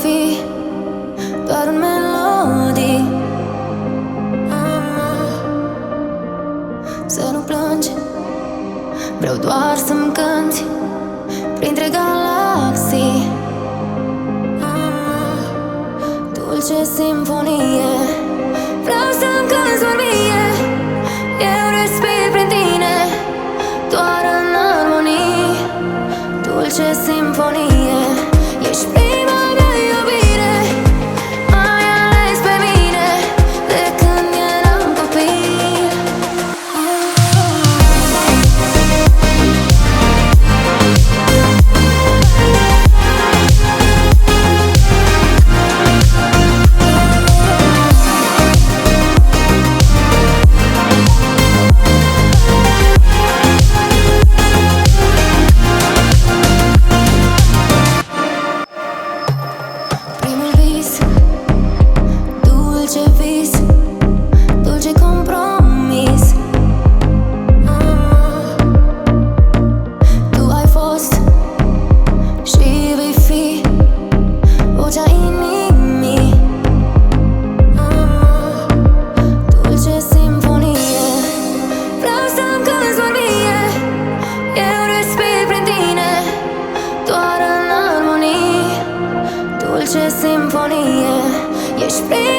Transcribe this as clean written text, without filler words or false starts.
fi doar un melodii. Să nu plângi, vreau doar să-mi cânti printre galaxii. Dulce simfonie, vreau să-mi cânti doar mie. Eu respir prin tine, doar în armonii. Dulce simfonie, ești prima mea iubire. M-ai ales pe mine de când eram copil. Primul vis, dulce vis, dulce compromis. Tu ai fost și vei fi vocea inimii. Dulce simfonie, vreau să-mi cânti doar mie. Eu respir prin tine, doar în armonii. Dulce simfonie, ești prima